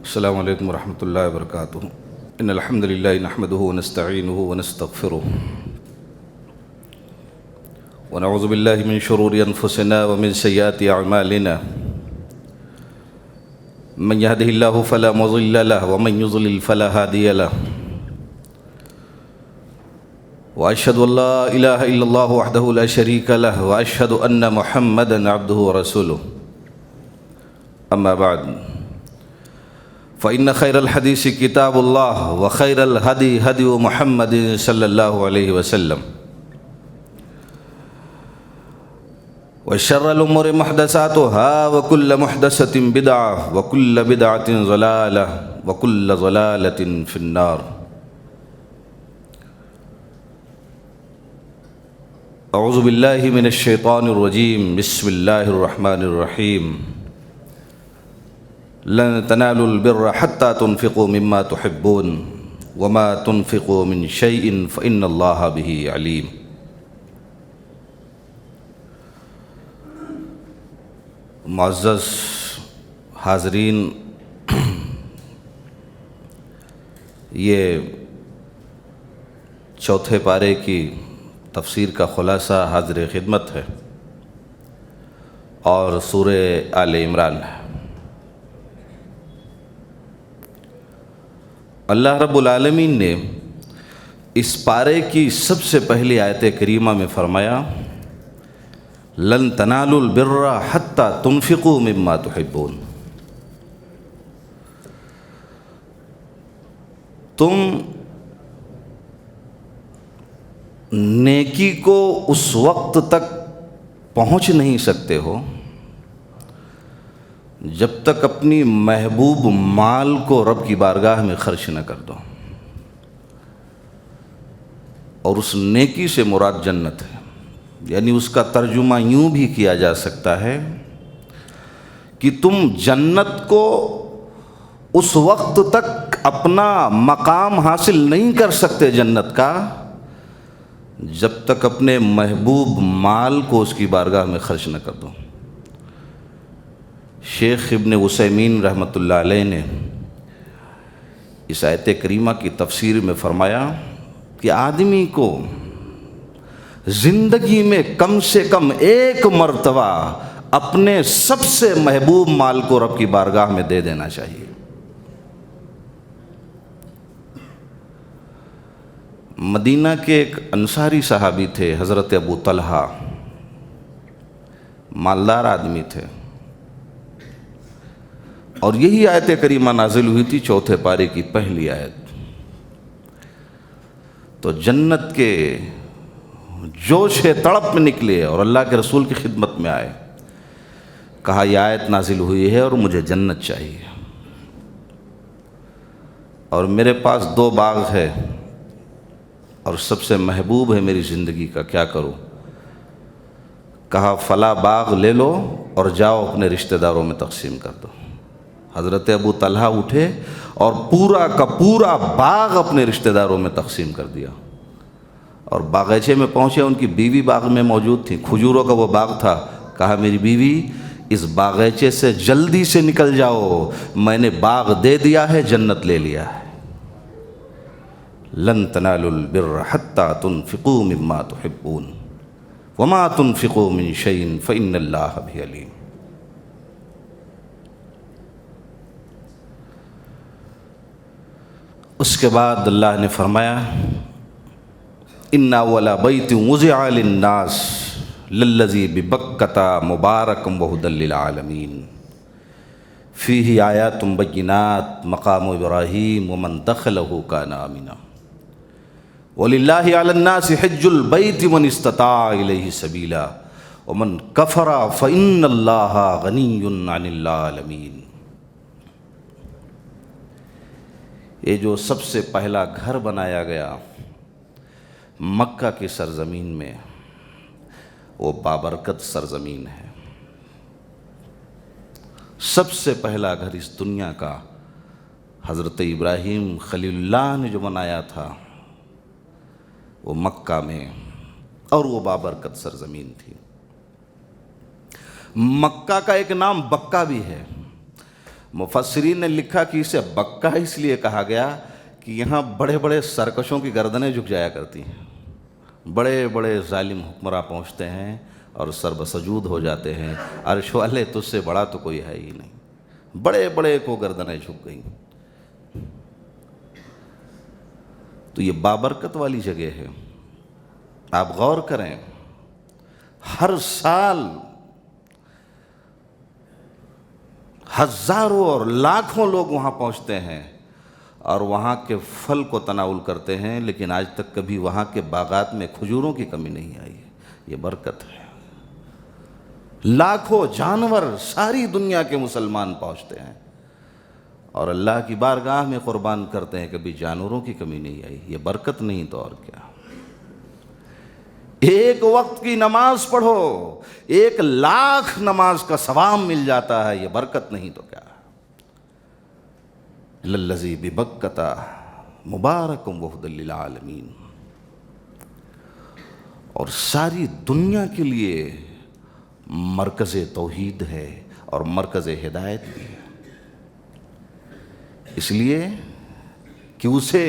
السلام علیکم ورحمۃ اللہ وبرکاتہ۔ ان الحمد للہ نحمده ونستعینه ونستغفره ونعوذ باللہ من شرور انفسنا ومن سیئات اعمالنا من يهده الله فلا مضل له ومن يضلل فلا هادي له واشهد ان لا اله الا الله وحده لا شريك له واشهد ان محمدا عبده ورسوله اما بعد فإن خير الحديث كتاب الله وخير الهدي هدي محمد صلى الله عليه وسلم وشر الأمور محدثاتها وكل محدثة بدعة وكل بدعة ضلالة وكل ضلالة في النار۔ أعوذ بالله من الشيطان الرجيم، بسم الله الرحمن الرحيم۔ لن تنالوا البر حتى تنفقوا مما تحبون وما تنفقوا من شيء فإن الله به عليم۔ معزز حاضرین، یہ چوتھے پارے کی تفسیر کا خلاصہ حاضر خدمت ہے اور سورہ آل عمران ہے۔ اللہ رب العالمین نے اس پارے کی سب سے پہلی آیت کریمہ میں فرمایا لن تنالوا البر حتی تنفقوا مما تحبون۔ تم نیکی کو اس وقت تک پہنچ نہیں سکتے ہو جب تک اپنی محبوب مال کو رب کی بارگاہ میں خرچ نہ کر دو، اور اس نیکی سے مراد جنت ہے۔ یعنی اس کا ترجمہ یوں بھی کیا جا سکتا ہے کہ تم جنت کو اس وقت تک اپنا مقام حاصل نہیں کر سکتے جنت کا جب تک اپنے محبوب مال کو اس کی بارگاہ میں خرچ نہ کر دو۔ شیخ ابن عثیمین رحمۃ اللہ علیہ نے اس آیت کریمہ کی تفسیر میں فرمایا کہ آدمی کو زندگی میں کم سے کم ایک مرتبہ اپنے سب سے محبوب مال کو رب کی بارگاہ میں دے دینا چاہیے۔ مدینہ کے ایک انصاری صحابی تھے، حضرت ابو طلحہ، مالدار آدمی تھے، اور یہی آیت کریمہ نازل ہوئی تھی چوتھے پارے کی پہلی آیت۔ تو جنت کے جوش تڑپ میں نکلے اور اللہ کے رسول کی خدمت میں آئے، کہا یہ آیت نازل ہوئی ہے اور مجھے جنت چاہیے، اور میرے پاس 2 باغ ہے اور سب سے محبوب ہے میری زندگی کا، کیا کروں؟ کہا فلاں باغ لے لو اور جاؤ اپنے رشتہ داروں میں تقسیم کر دو۔ حضرت ابو طلحہ اٹھے اور پورا کا پورا باغ اپنے رشتہ داروں میں تقسیم کر دیا، اور باغیچے میں پہنچے، ان کی بیوی باغ میں موجود تھی، کھجوروں کا وہ باغ تھا۔ کہا میری بیوی اس باغیچے سے جلدی سے نکل جاؤ، میں نے باغ دے دیا ہے، جنت لے لیا ہے۔ لن تنالوا البر حتى تنفقوا مما تحبون وما تنفقوا من شيء فإن الله به عليم۔ اس کے بعد اللہ نے فرمایا ان اول بیت وضع للناس للذی ببکۃ مبارک وہدی للعالمین فیہ آیات بینات مقام ابراہیم ومن دخلہ کان آمنا وللہ علی الناس حج البیت من استطاع الیہ سبیلا ومن کفر فإن اللہ غنی عن العالمین۔ یہ جو سب سے پہلا گھر بنایا گیا مکہ کی سرزمین میں، وہ بابرکت سرزمین ہے۔ سب سے پہلا گھر اس دنیا کا حضرت ابراہیم خلیل اللہ نے جو بنایا تھا وہ مکہ میں، اور وہ بابرکت سرزمین تھی۔ مکہ کا ایک نام بکہ بھی ہے۔ مفسرین نے لکھا کہ اسے بکہ اس لیے کہا گیا کہ یہاں بڑے بڑے سرکشوں کی گردنیں جھک جایا کرتی ہیں، بڑے بڑے ظالم حکمراں پہنچتے ہیں اور سر بسجود ہو جاتے ہیں، عرش والے تجھ سے بڑا تو کوئی ہے ہی نہیں، بڑے بڑے کو گردنیں جھک گئیں۔ تو یہ بابرکت والی جگہ ہے، آپ غور کریں، ہر سال ہزاروں اور لاکھوں لوگ وہاں پہنچتے ہیں اور وہاں کے پھل کو تناول کرتے ہیں، لیکن آج تک کبھی وہاں کے باغات میں کھجوروں کی کمی نہیں آئی ہے۔ یہ برکت ہے، لاکھوں جانور ساری دنیا کے مسلمان پہنچتے ہیں اور اللہ کی بارگاہ میں قربان کرتے ہیں، کبھی جانوروں کی کمی نہیں آئی۔ یہ برکت نہیں تو اور کیا؟ ایک وقت کی نماز پڑھو، 1,00,000 نماز کا ثواب مل جاتا ہے، یہ برکت نہیں تو کیا؟ للذی ببکۃ مبارک وہدی للعالمین، اور ساری دنیا کے لیے مرکز توحید ہے اور مرکز ہدایت بھی ہے، اس لیے کہ اسے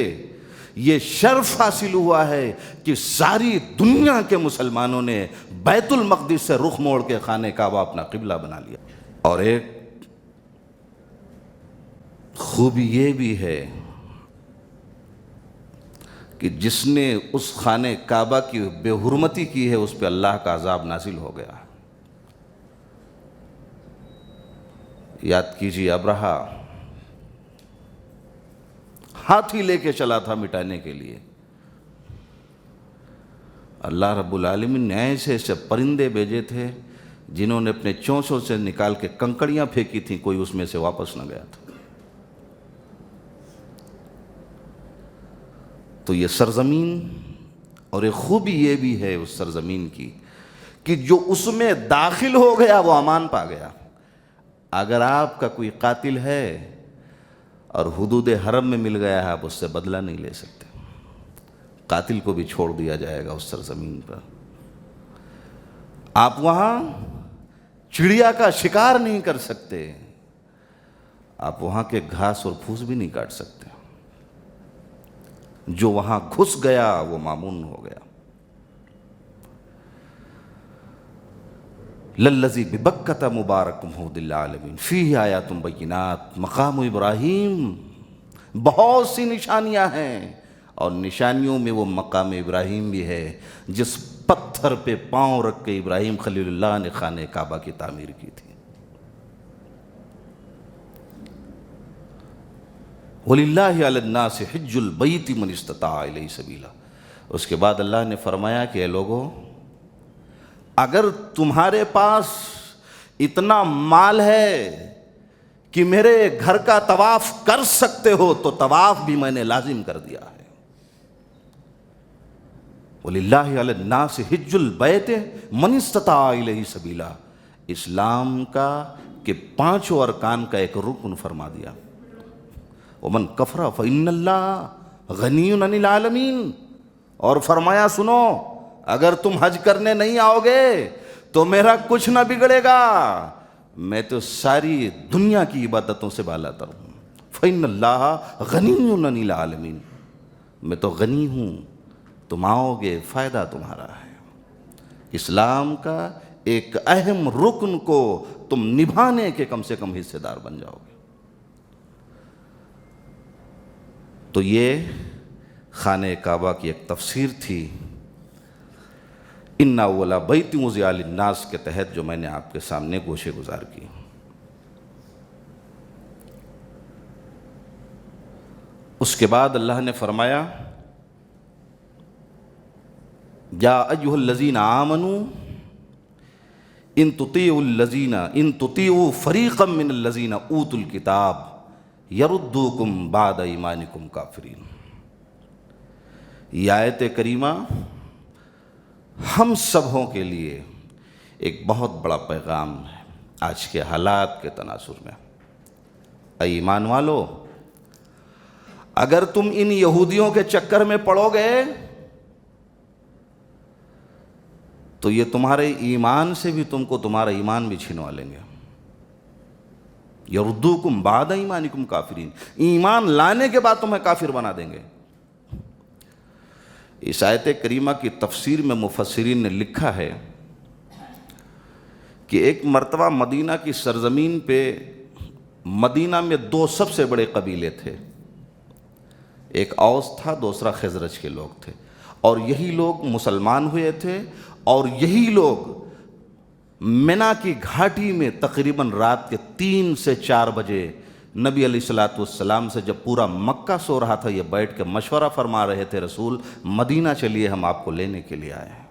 یہ شرف حاصل ہوا ہے کہ ساری دنیا کے مسلمانوں نے بیت المقدس سے رخ موڑ کے خانہ کعبہ اپنا قبلہ بنا لیا۔ اور ایک خوبی یہ بھی ہے کہ جس نے اس خانہ کعبہ کی بے حرمتی کی ہے اس پہ اللہ کا عذاب نازل ہو گیا۔ یاد کیجیے، ابرہہ ہاتھی لے کے چلا تھا مٹانے کے لیے، اللہ رب العالمین نے ایسے ایسے پرندے بھیجے تھے جنہوں نے اپنے چونچوں سے نکال کے کنکڑیاں پھینکی تھیں، کوئی اس میں سے واپس نہ گیا تھا۔ تو یہ سرزمین، اور ایک خوبی یہ بھی ہے اس سرزمین کی کہ جو اس میں داخل ہو گیا وہ امان پا گیا۔ اگر آپ کا کوئی قاتل ہے اور حدود حرم میں مل گیا ہے، آپ اس سے بدلہ نہیں لے سکتے، قاتل کو بھی چھوڑ دیا جائے گا اس سرزمین پر۔ آپ وہاں چڑیا کا شکار نہیں کر سکتے، آپ وہاں کے گھاس اور پھوس بھی نہیں کاٹ سکتے، جو وہاں گھس گیا وہ مامون ہو گیا۔ للذی ببکۃ مبارک وہدی للعالمین فیہ آیات بینات مقام ابراہیم، بہت سی نشانیاں ہیں، اور نشانیوں میں وہ مقام ابراہیم بھی ہے جس پتھر پہ پاؤں رکھ کے ابراہیم خلیل اللہ نے خانہ کعبہ کی تعمیر کی تھی۔ وَلِلَّهِ عَلَى النَّاسِ حِجُّ الْبَيْتِ مَنِ اسْتَطَاعَ إِلَيْهِ سَبِيلًا۔ اس کے بعد اللہ نے فرمایا کہ اے لوگو، اگر تمہارے پاس اتنا مال ہے کہ میرے گھر کا طواف کر سکتے ہو تو طواف بھی میں نے لازم کر دیا ہے۔ وَلِلَّهِ عَلَى النَّاسِ حِجُّ الْبَيْتِ مَنِ اسْتَطَاعَ إِلَيْهِ سَبِيلًا، اسلام کا کہ 5 ارکان کا ایک رکن فرما دیا۔ وَمَنْ كَفَرَ فَإِنَّ اللَّهَ غَنِيٌّ عَنِ الْعَالَمِينَ، اور فرمایا سنو، اگر تم حج کرنے نہیں آؤ گے تو میرا کچھ نہ بگڑے گا، میں تو ساری دنیا کی عبادتوں سے بالا تر ہوں۔ فَإِنَّ اللَّهَ غَنِيٌّ عَنِ الْعَالَمِينَ، میں تو غنی ہوں، تم آؤ گے فائدہ تمہارا ہے۔ اسلام کا ایک اہم رکن کو تم نبھانے کے کم سے کم حصے دار بن جاؤ گے۔ تو یہ خانہ کعبہ کی ایک تفسیر تھی، ان اول بیت وضع للناس کے تحت، جو میں نے آپ کے سامنے گوشے گزار کی۔ اس کے بعد اللہ نے فرمایا، یا ایھا الذین آمنوا ان تطیعوا فریقا من الذین اوتوا الکتاب یردوکم بعد ایمانکم کافرین۔ یہ آیت کریمہ ہم سبوں کے لیے ایک بہت بڑا پیغام ہے آج کے حالات کے تناظر میں۔ اے ایمان والو، اگر تم ان یہودیوں کے چکر میں پڑو گے تو یہ تمہارے ایمان سے بھی تم کو تمہارا ایمان بھی چھنوا لیں گے۔ یردوکم بعد ایمانکم کافرین، ایمان لانے کے بعد تمہیں کافر بنا دیں گے۔ اس آیت کریمہ کی تفسیر میں مفسرین نے لکھا ہے کہ ایک مرتبہ مدینہ کی سرزمین پہ مدینہ میں دو سب سے بڑے قبیلے تھے، ایک اوس تھا، دوسرا خزرج کے لوگ تھے، اور یہی لوگ مسلمان ہوئے تھے، اور یہی لوگ منا کی گھاٹی میں تقریباً رات کے 3 سے 4 بجے نبی علیہ الصلوۃ والسلام سے جب پورا مکہ سو رہا تھا، یہ بیٹھ کے مشورہ فرما رہے تھے، رسول مدینہ چلیے، ہم آپ کو لینے کے لیے آئے ہیں۔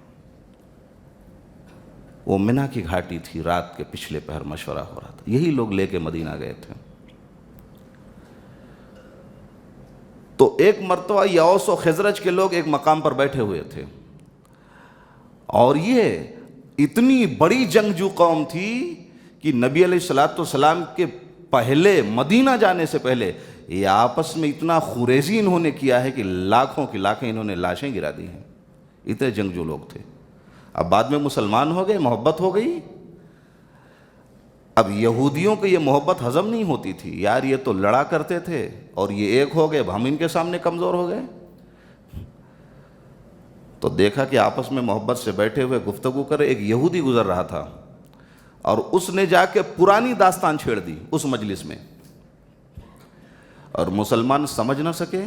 وہ منا کی گھاٹی تھی، رات کے پچھلے پہر مشورہ ہو رہا تھا، یہی لوگ لے کے مدینہ گئے تھے۔ تو ایک مرتبہ یہ اوس و خزرج کے لوگ ایک مقام پر بیٹھے ہوئے تھے، اور یہ اتنی بڑی جنگجو قوم تھی کہ نبی علیہ الصلوۃ والسلام کے پہلے مدینہ جانے سے پہلے یہ آپس میں اتنا خوریزی انہوں نے کیا ہے کہ لاکھوں کی لاکھیں انہوں نے لاشیں گرا دی ہیں، اتنے جنگجو لوگ تھے۔ اب بعد میں مسلمان ہو گئے، محبت ہو گئی۔ اب یہودیوں کو یہ محبت ہضم نہیں ہوتی تھی، یار یہ تو لڑا کرتے تھے اور یہ ایک ہو گئے، اب ہم ان کے سامنے کمزور ہو گئے۔ تو دیکھا کہ آپس میں محبت سے بیٹھے ہوئے گفتگو کرے، ایک یہودی گزر رہا تھا اور اس نے جا کے پرانی داستان چھیڑ دی اس مجلس میں، اور مسلمان سمجھ نہ سکے،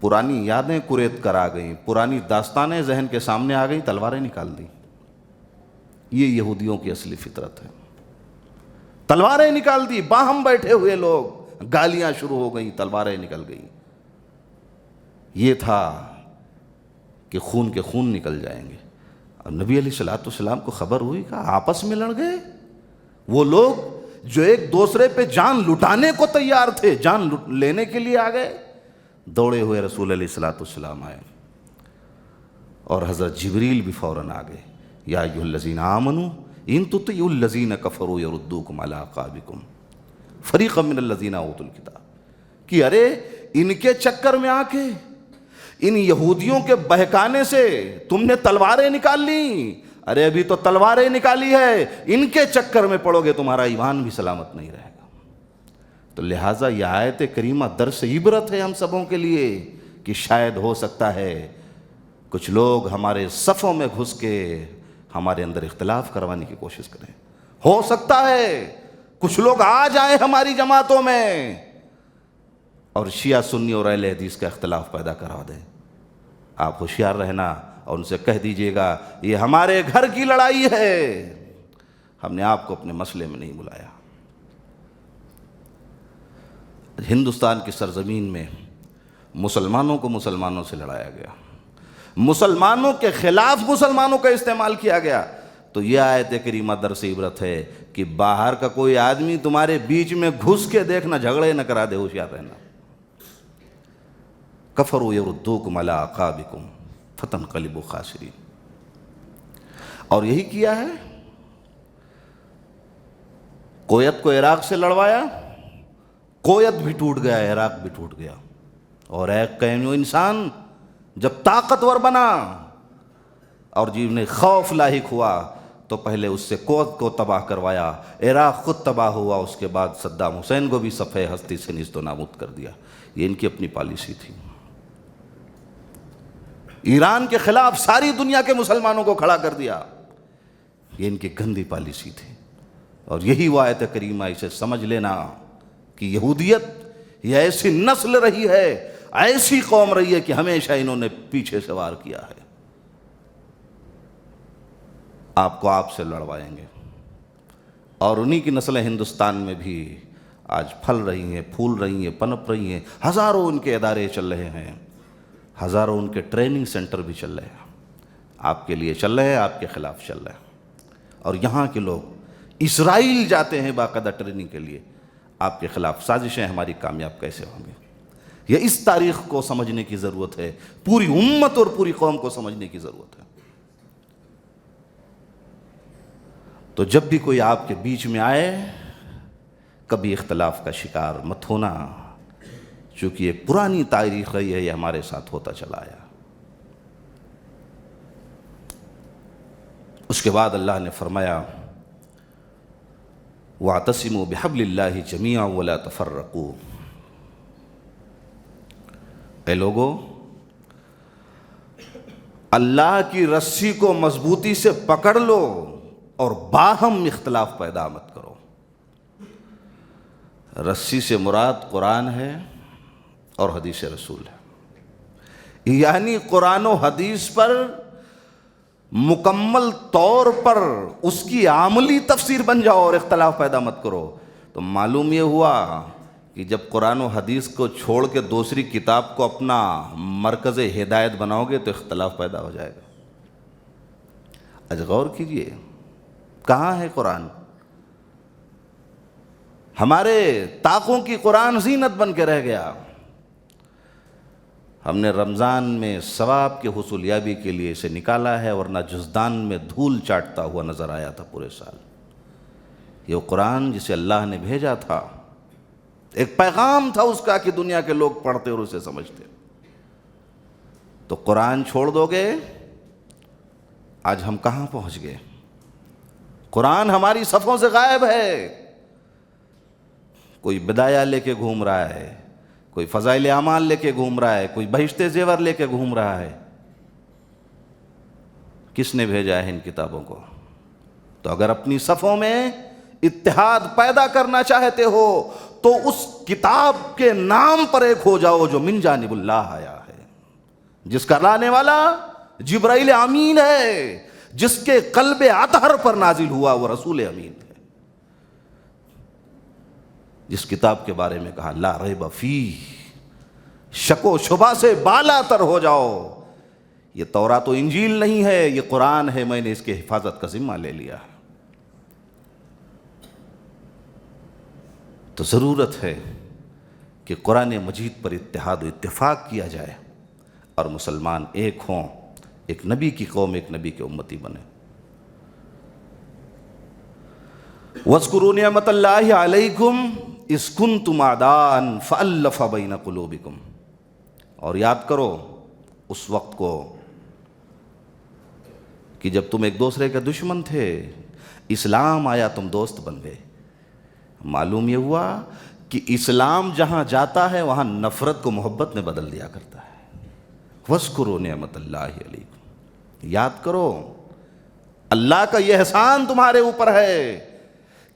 پرانی یادیں کریت کر آ گئیں، پرانی داستانیں ذہن کے سامنے آ گئیں، تلواریں نکال دی۔ یہ یہودیوں کی اصلی فطرت ہے، تلواریں نکال دی، باہم بیٹھے ہوئے لوگ، گالیاں شروع ہو گئیں، تلواریں نکل گئیں۔ یہ تھا کہ خون کے خون نکل جائیں گے۔ اور نبی علیہ الصلوۃ والسلام کو خبر ہوئی کہ آپس میں لڑ گئے، وہ لوگ جو ایک دوسرے پہ جان لٹانے کو تیار تھے، جان لینے کے لیے آ گئے۔ دوڑے ہوئے رسول علیہ الصلوۃ والسلام آئے، اور حضرت جبریل بھی فوراً آ گئے۔ یا ایھا الذین آمنوا ان تطیعوا الذین کفروا یردوکم علی اعقابکم فریقا من الذین اوتوا الکتاب، کہ ارے ان کے چکر میں آ کے، ان یہودیوں کے بہکانے سے تم نے تلواریں نکال لی، ارے ابھی تو تلواریں نکالی ہے، ان کے چکر میں پڑو گے تمہارا ایمان بھی سلامت نہیں رہے گا۔ تو لہٰذا یہ آیت کریمہ درس عبرت ہے ہم سبوں کے لیے کہ شاید ہو سکتا ہے کچھ لوگ ہمارے صفوں میں گھس کے ہمارے اندر اختلاف کروانے کی کوشش کریں، ہو سکتا ہے کچھ لوگ آ جائیں ہماری جماعتوں میں اور شیعہ سنی اور اہل حدیث کا اختلاف پیدا کرا دیں۔ آپ ہوشیار رہنا اور ان سے کہہ دیجئے گا یہ ہمارے گھر کی لڑائی ہے، ہم نے آپ کو اپنے مسئلے میں نہیں بلایا۔ ہندوستان کی سرزمین میں مسلمانوں کو مسلمانوں سے لڑایا گیا، مسلمانوں کے خلاف مسلمانوں کا استعمال کیا گیا۔ تو یہ آیت کریمہ درس عبرت ہے کہ باہر کا کوئی آدمی تمہارے بیچ میں گھس کے دیکھنا، جھگڑے نہ کرا دے، ہوشیار رہنا۔ کفروا یردوکم علی اعقابکم فتنقلبوا خاسرین، اور یہی کیا ہے۔ کویت کو عراق سے لڑوایا، کویت بھی ٹوٹ گیا، عراق بھی ٹوٹ گیا، اور ایک کینو انسان جب طاقتور بنا اور جی نے خوف لاحق ہوا تو پہلے اس سے کویت کو تباہ کروایا، عراق خود تباہ ہوا، اس کے بعد صدام حسین کو بھی صفحہ ہستی سے نیست و نابود کر دیا۔ یہ ان کی اپنی پالیسی تھی۔ ایران کے خلاف ساری دنیا کے مسلمانوں کو کھڑا کر دیا، یہ ان کی گندی پالیسی تھی۔ اور یہی وہ آیت کریمہ، اسے سمجھ لینا کہ یہودیت یہ ایسی نسل رہی ہے، ایسی قوم رہی ہے کہ ہمیشہ انہوں نے پیچھے سے وار کیا ہے۔ آپ کو آپ سے لڑوائیں گے، اور انہی کی نسلیں ہندوستان میں بھی آج پھل رہی ہیں، پھول رہی ہیں، پنپ رہی ہیں۔ ہزاروں ان کے ادارے چل رہے ہیں، ہزاروں ان کے ٹریننگ سینٹر بھی چل رہے ہیں، آپ کے لیے چل رہے ہیں، آپ کے خلاف چل رہے ہیں۔ اور یہاں کے لوگ اسرائیل جاتے ہیں باقاعدہ ٹریننگ کے لیے، آپ کے خلاف سازشیں ہماری کامیاب کیسے ہوں گے۔ یہ اس تاریخ کو سمجھنے کی ضرورت ہے، پوری امت اور پوری قوم کو سمجھنے کی ضرورت ہے۔ تو جب بھی کوئی آپ کے بیچ میں آئے، کبھی اختلاف کا شکار مت ہونا، چونکہ یہ پرانی تاریخ رہی ہے، یہ ہمارے ساتھ ہوتا چلا آیا۔ اس کے بعد اللہ نے فرمایا واعتصموا بحبل اللہ جمیعا ولا تفرقوا. اے لوگو، اللہ کی رسی کو مضبوطی سے پکڑ لو اور باہم اختلاف پیدا مت کرو. رسی سے مراد قرآن ہے اور حدیث رسول ہے، یعنی قرآن و حدیث پر مکمل طور پر اس کی عملی تفسیر بن جاؤ اور اختلاف پیدا مت کرو. تو معلوم یہ ہوا کہ جب قرآن و حدیث کو چھوڑ کے دوسری کتاب کو اپنا مرکز ہدایت بناؤ گے تو اختلاف پیدا ہو جائے گا. آج غور کیجئے، کہاں ہے قرآن؟ ہمارے طاقوں کی قرآن زینت بن کے رہ گیا. ہم نے رمضان میں ثواب کے حصولیابی کے لیے اسے نکالا ہے، ورنہ جزدان میں دھول چاٹتا ہوا نظر آیا تھا پورے سال. یہ قرآن جسے اللہ نے بھیجا تھا، ایک پیغام تھا اس کا کہ دنیا کے لوگ پڑھتے اور اسے سمجھتے. تو قرآن چھوڑ دو گے، آج ہم کہاں پہنچ گئے؟ قرآن ہماری صفوں سے غائب ہے. کوئی بدایہ لے کے گھوم رہا ہے، کوئی فضائل اعمال لے کے گھوم رہا ہے، کوئی بہشت زیور لے کے گھوم رہا ہے. کس نے بھیجا ہے ان کتابوں کو؟ تو اگر اپنی صفوں میں اتحاد پیدا کرنا چاہتے ہو تو اس کتاب کے نام پر ایک ہو جاؤ جو من جانب اللہ آیا ہے، جس کا لانے والا جبرائیل امین ہے، جس کے قلب اطہر پر نازل ہوا وہ رسول امین ہے، جس کتاب کے بارے میں کہا لا ریب فیہ، شک و شبہ سے بالا تر ہو جاؤ. یہ تورات و انجیل نہیں ہے، یہ قرآن ہے، میں نے اس کی حفاظت کا ذمہ لے لیا. تو ضرورت ہے کہ قرآن مجید پر اتحاد و اتفاق کیا جائے اور مسلمان ایک ہوں، ایک نبی کی قوم، ایک نبی کے امتی بنے. وَاذْكُرُوا نِعْمَةَ اللَّهِ عَلَيْكُمْ إِذْ كُنْتُمْ أَعْدَاءً فَأَلَّفَ بَيْنَ قُلُوبِكُمْ. اور یاد کرو اس وقت کو کہ جب تم ایک دوسرے کے دشمن تھے، اسلام آیا تم دوست بن گئے. معلوم یہ ہوا کہ اسلام جہاں جاتا ہے وہاں نفرت کو محبت میں بدل دیا کرتا ہے. وَاذْكُرُوا نِعْمَةَ اللَّهِ عَلَيْكُمْ. یاد کرو اللہ کا یہ احسان تمہارے اوپر ہے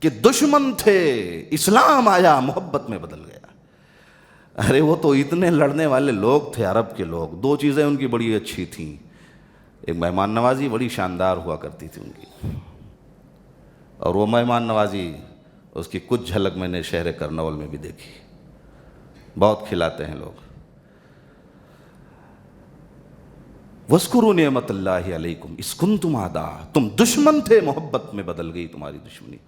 کہ دشمن تھے، اسلام آیا محبت میں بدل گیا. ارے وہ تو اتنے لڑنے والے لوگ تھے عرب کے لوگ. دو چیزیں ان کی بڑی اچھی تھیں، ایک مہمان نوازی بڑی شاندار ہوا کرتی تھی ان کی، اور وہ مہمان نوازی اس کی کچھ جھلک میں نے شہر کرنول میں بھی دیکھی. بہت کھلاتے ہیں لوگ. وَاذْكُرُوا نِعْمَةَ اللَّهِ عَلَيْكُمْ إِذْ كُنْتُمْ أَعْدَاءً. تم دشمن تھے، محبت میں بدل گئی تمہاری دشمنی.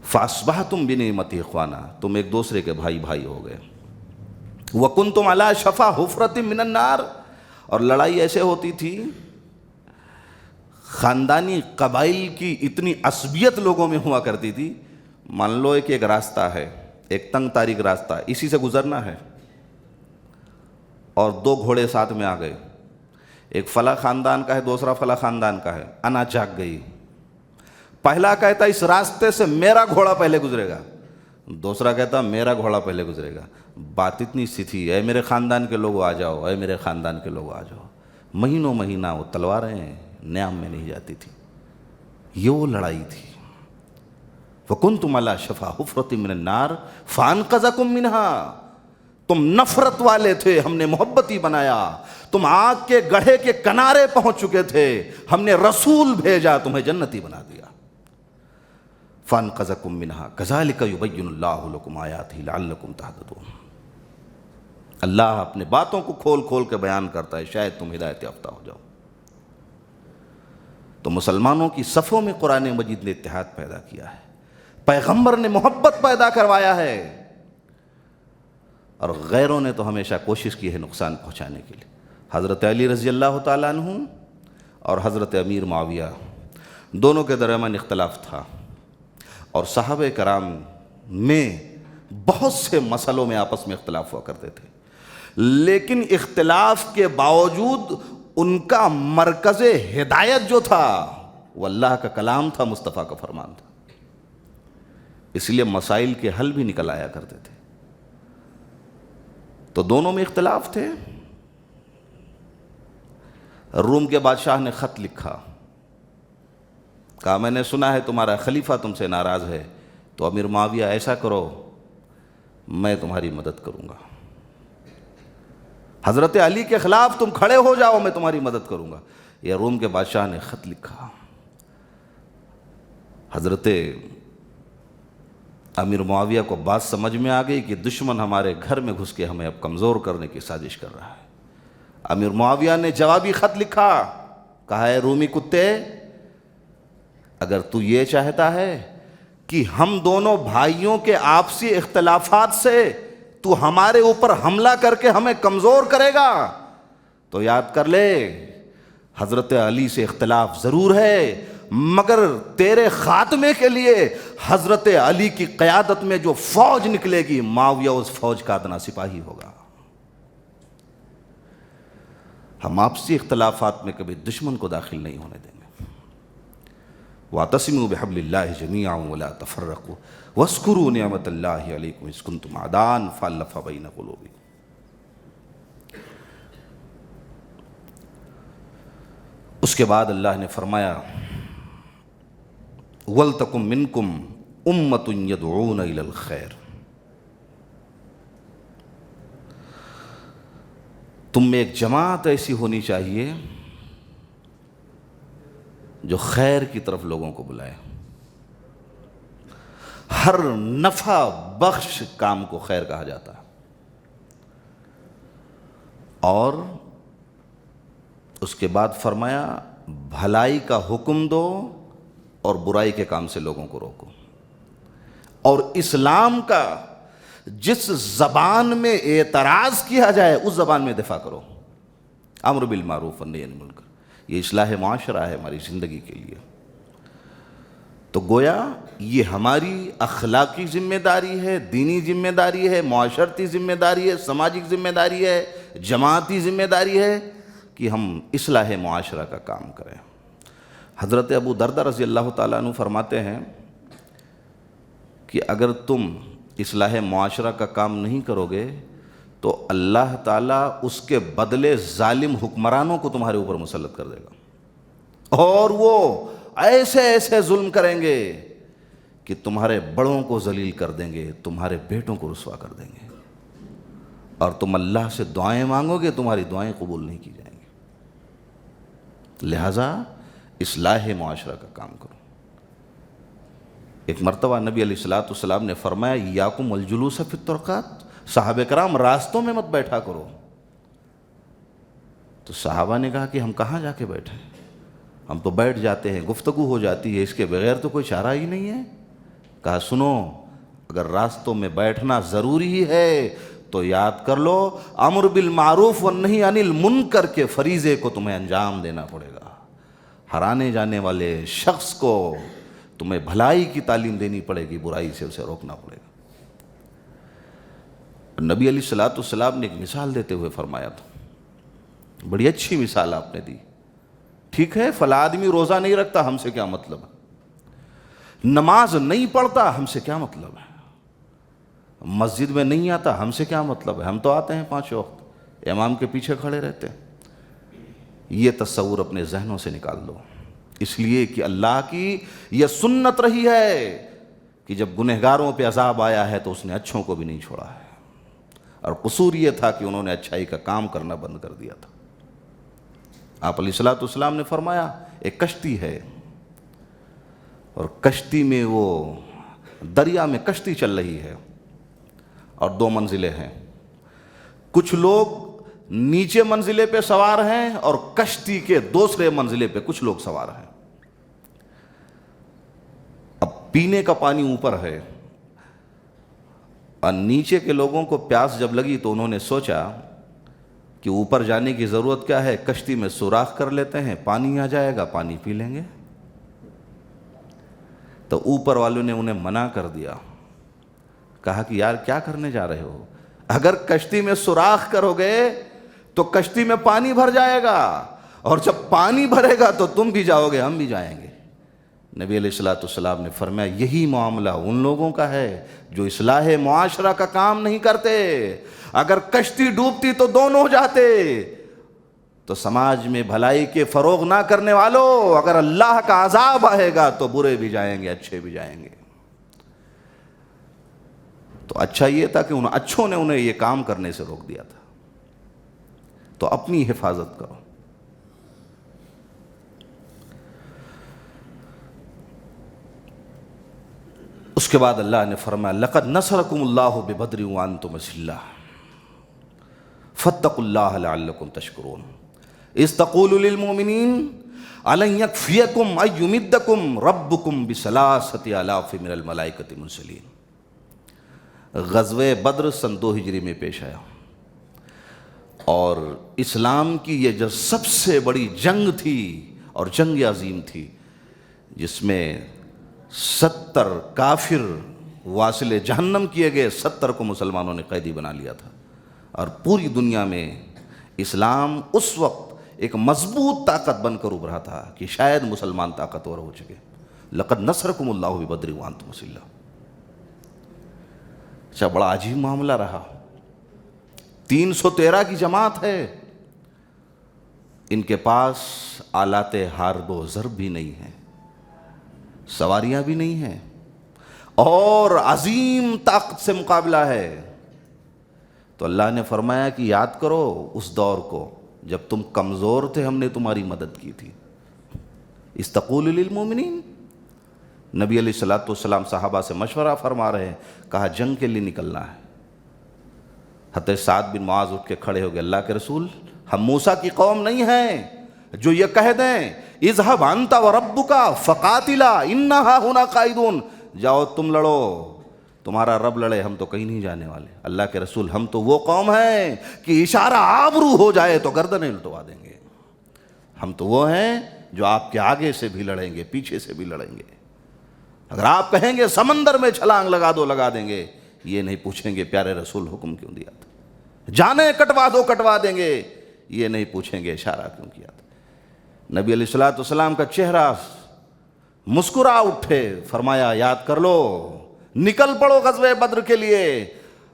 فَأَصْبَحْتُمْ بِنِعْمَتِهِ إِخْوَانًا. تم ایک دوسرے کے بھائی بھائی ہو گئے. وَكُنْتُمْ عَلَى شَفَا حُفْرَةٍ مِّنَ النَّارِ. اور لڑائی ایسے ہوتی تھی، خاندانی قبائل کی اتنی عصبیت لوگوں میں ہوا کرتی تھی. مان لو ایک راستہ ہے، ایک تنگ تاریک راستہ، اسی سے گزرنا ہے، اور دو گھوڑے ساتھ میں آ گئے. ایک فلاں خاندان کا ہے، دوسرا فلاں خاندان کا ہے. انا جاگ گئی. پہلا کہتا اس راستے سے میرا گھوڑا پہلے گزرے گا، دوسرا کہتا میرا گھوڑا پہلے گزرے گا. بات اتنی سی تھی، اے میرے خاندان کے لوگ آ جاؤ، اے میرے خاندان کے لوگ آ جاؤ. مہینوں مہینہ وہ تلواریں نیام میں نہیں جاتی تھی. یہ وہ لڑائی تھی. وَكُنْتُمْ عَلَى شَفَا حُفْرَةٍ مِّنَ النَّارِ فَأَنْقَذَكُم مِّنْهَا. تم نفرت والے تھے، ہم نے محبتی بنایا. تم آگ کے گڑھے کے کنارے پہنچ چکے تھے، ہم نے رسول بھیجا، تمہیں جنتی بنا دیا. فَأَنْقَذَكُم مِّنْهَا كَذَلِكَ يُبَيِّنُ اللَّهُ لَكُمْ آيَاتِهِ لَعَلَّكُمْ تَهْتَدُونَ. اللہ اپنے باتوں کو کھول کھول کے بیان کرتا ہے، شاید تم ہدایت یافتہ ہو جاؤ. تو مسلمانوں کی صفوں میں قرآن مجید نے اتحاد پیدا کیا ہے، پیغمبر نے محبت پیدا کروایا ہے، اور غیروں نے تو ہمیشہ کوشش کی ہے نقصان پہنچانے کے لیے. حضرت علی رضی اللہ تعالیٰ عنہ اور حضرت امیر معاویہ دونوں کے درمیان اختلاف تھا، اور صحابہ کرام میں بہت سے مسئلوں میں آپس میں اختلاف ہوا کرتے تھے. لیکن اختلاف کے باوجود ان کا مرکز ہدایت جو تھا وہ اللہ کا کلام تھا، مصطفیٰ کا فرمان تھا، اس لیے مسائل کے حل بھی نکل آیا کرتے تھے۔ تو دونوں میں اختلاف تھے۔ روم کے بادشاہ نے خط لکھا، کہا میں نے سنا ہے تمہارا خلیفہ تم سے ناراض ہے، تو امیر معاویہ ایسا کرو میں تمہاری مدد کروں گا، حضرت علی کے خلاف تم کھڑے ہو جاؤ میں تمہاری مدد کروں گا۔ یہ روم کے بادشاہ نے خط لکھا۔ حضرت امیر معاویہ کو بات سمجھ میں آ گئی کہ دشمن ہمارے گھر میں گھس کے ہمیں اب کمزور کرنے کی سازش کر رہا ہے۔ امیر معاویہ نے جوابی خط لکھا، کہا ہے رومی کتے، اگر تو یہ چاہتا ہے کہ ہم دونوں بھائیوں کے آپسی اختلافات سے تو ہمارے اوپر حملہ کر کے ہمیں کمزور کرے گا تو یاد کر لے حضرت علی سے اختلاف ضرور ہے، مگر تیرے خاتمے کے لیے حضرت علی کی قیادت میں جو فوج نکلے گی معاویہ اس فوج کا ادنا سپاہی ہوگا۔ ہم آپسی اختلافات میں کبھی دشمن کو داخل نہیں ہونے دیں گے۔ وَاعْتَصِمُوا بِحَبْلِ اللَّهِ جَمِيعًا وَلَا تَفَرَّقُوا وَاذْكُرُوا نِعْمَةَ اللَّهِ عَلَيْكُمْ إِذْ كُنْتُمْ أَعْدَاءً فَأَلَّفَ بَيْنَ قُلُوبِكُمْ۔ اس کے بعد اللہ نے فرمایا وَلْتَكُن مِّنكُمْ أُمَّةٌ يَدْعُونَ إِلَى الْخَيْرِ، تم میں ایک جماعت ایسی ہونی چاہیے جو خیر کی طرف لوگوں کو بلائے، ہر نفع بخش کام کو خیر کہا جاتا ہے، اور اس کے بعد فرمایا بھلائی کا حکم دو اور برائی کے کام سے لوگوں کو روکو، اور اسلام کا جس زبان میں اعتراض کیا جائے اس زبان میں دفاع کرو، امر بالمعروف والنہی عن المنکر۔ یہ اصلاح معاشرہ ہے ہماری زندگی کے لیے۔ تو گویا یہ ہماری اخلاقی ذمہ داری ہے، دینی ذمہ داری ہے، معاشرتی ذمہ داری ہے، سماجی ذمہ داری ہے، جماعتی ذمہ داری ہے کہ ہم اصلاح معاشرہ کا کام کریں۔ حضرت ابو دردہ رضی اللہ تعالیٰ عنہ فرماتے ہیں کہ اگر تم اصلاح معاشرہ کا کام نہیں کرو گے تو اللہ تعالیٰ اس کے بدلے ظالم حکمرانوں کو تمہارے اوپر مسلط کر دے گا، اور وہ ایسے ایسے ظلم کریں گے کہ تمہارے بڑوں کو ذلیل کر دیں گے، تمہارے بیٹوں کو رسوا کر دیں گے، اور تم اللہ سے دعائیں مانگو گے تمہاری دعائیں قبول نہیں کی جائیں گی۔ لہٰذا اصلاح معاشرہ کا کام کرو۔ ایک مرتبہ نبی علیہ السلام نے فرمایا ایاکم والجلوس فی الطرقات، صحابہ کرام راستوں میں مت بیٹھا کرو۔ تو صحابہ نے کہا کہ ہم کہاں جا کے بیٹھیں، ہم تو بیٹھ جاتے ہیں، گفتگو ہو جاتی ہے، اس کے بغیر تو کوئی چارہ ہی نہیں ہے۔ کہا سنو، اگر راستوں میں بیٹھنا ضروری ہے تو یاد کر لو امر بالمعروف والنہی عن المنکر کے فریضے کو تمہیں انجام دینا پڑے گا۔ ہرانے جانے والے شخص کو تمہیں بھلائی کی تعلیم دینی پڑے گی، برائی سے اسے روکنا پڑے گا۔ نبی علیہ السلام نے ایک مثال دیتے ہوئے فرمایا تھا، بڑی اچھی مثال آپ نے دی۔ ٹھیک ہے فلاں آدمی روزہ نہیں رکھتا، ہم سے کیا مطلب ہے، نماز نہیں پڑھتا، ہم سے کیا مطلب ہے، مسجد میں نہیں آتا، ہم سے کیا مطلب ہے، ہم تو آتے ہیں 5 وقت، امام کے پیچھے کھڑے رہتے ہیں۔ یہ تصور اپنے ذہنوں سے نکال دو، اس لیے کہ اللہ کی یہ سنت رہی ہے کہ جب گنہگاروں پہ عذاب آیا ہے تو اس نے اچھوں کو بھی نہیں چھوڑا ہے، اور قصور یہ تھا کہ انہوں نے اچھائی کا کام کرنا بند کر دیا تھا۔ آپ علیہ السلام نے فرمایا ایک کشتی ہے، اور کشتی میں وہ دریا میں کشتی چل رہی ہے، اور 2 منزلیں ہیں، کچھ لوگ نیچے منزلے پہ سوار ہیں اور کشتی کے دوسرے منزلے پہ کچھ لوگ سوار ہیں۔ اب پینے کا پانی اوپر ہے، اور نیچے کے لوگوں کو پیاس جب لگی تو انہوں نے سوچا کہ اوپر جانے کی ضرورت کیا ہے، کشتی میں سوراخ کر لیتے ہیں، پانی آ جائے گا، پانی پی لیں گے۔ تو اوپر والوں نے انہیں منع کر دیا، کہا کہ یار کیا کرنے جا رہے ہو، اگر کشتی میں سوراخ کرو گے تو کشتی میں پانی بھر جائے گا، اور جب پانی بھرے گا تو تم بھی جاؤ گے، ہم بھی جائیں گے۔ نبی علیہ الصلوۃ والسلام نے فرمایا یہی معاملہ ان لوگوں کا ہے جو اصلاح معاشرہ کا کام نہیں کرتے۔ اگر کشتی ڈوبتی تو دونوں جاتے۔ تو سماج میں بھلائی کے فروغ نہ کرنے والوں، اگر اللہ کا عذاب آئے گا تو برے بھی جائیں گے، اچھے بھی جائیں گے۔ تو اچھا یہ تھا کہ ان اچھوں نے انہیں یہ کام کرنے سے روک دیا تھا۔ تو اپنی حفاظت کرو۔ اس کے بعد اللہ نے فرمایا لقد نصرکم اللہ ببدر وانتم اذلہ فاتقوا اللہ لعلکم تشکرون اذ تقول للمؤمنین الن یکفیکم ان یمدکم ربکم بثلاثۃ آلاف من الملائکۃ منزلین۔ غزوہ بدر سن 2 ہجری میں پیش آیا، اور اسلام کی یہ جو سب سے بڑی جنگ تھی اور جنگ عظیم تھی، جس میں 70 کافر واصل جہنم کیے گئے، 70 کو مسلمانوں نے قیدی بنا لیا تھا، اور پوری دنیا میں اسلام اس وقت ایک مضبوط طاقت بن کر ابھرا تھا کہ شاید مسلمان طاقتور ہو چکے۔ لقد نصرکم اللہ ببدر وانتم اذلہ۔ اچھا، بڑا عجیب معاملہ رہا۔ 313 کی جماعت ہے، ان کے پاس آلات حرب و ضرب بھی نہیں ہیں، سواریاں بھی نہیں ہیں، اور عظیم طاقت سے مقابلہ ہے۔ تو اللہ نے فرمایا کہ یاد کرو اس دور کو جب تم کمزور تھے، ہم نے تمہاری مدد کی تھی۔ اذ تقول للمؤمنین، نبی علیہ الصلوۃ والسلام صحابہ سے مشورہ فرما رہے ہیں، کہا جنگ کے لیے نکلنا ہے۔ حضرت سعد بن معاذ اٹھ کے کھڑے ہو گئے، اللہ کے رسول ہم موسیٰ کی قوم نہیں ہیں جو یہ کہہ دیں اذهب انت وربک فقاتلا انا ہاہنا قاعدون، جاؤ تم لڑو، تمہارا رب لڑے، ہم تو کہیں نہیں جانے والے۔ اللہ کے رسول ہم تو وہ قوم ہیں کہ اشارہ آبرو ہو جائے تو گردنیں الٹوا دیں گے، ہم تو وہ ہیں جو آپ کے آگے سے بھی لڑیں گے، پیچھے سے بھی لڑیں گے۔ اگر آپ کہیں گے سمندر میں چھلانگ لگا دو، لگا دیں گے، یہ نہیں پوچھیں گے پیارے رسول حکم کیوں دیا تھا، جانیں کٹوا دو کٹوا دیں گے، یہ نہیں پوچھیں گے اشارہ کیوں کیا تھا۔ نبی علیہ الصلوۃ والسلام کا چہرہ مسکرا اٹھے، فرمایا یاد کر لو، نکل پڑو غزوہ بدر کے لیے،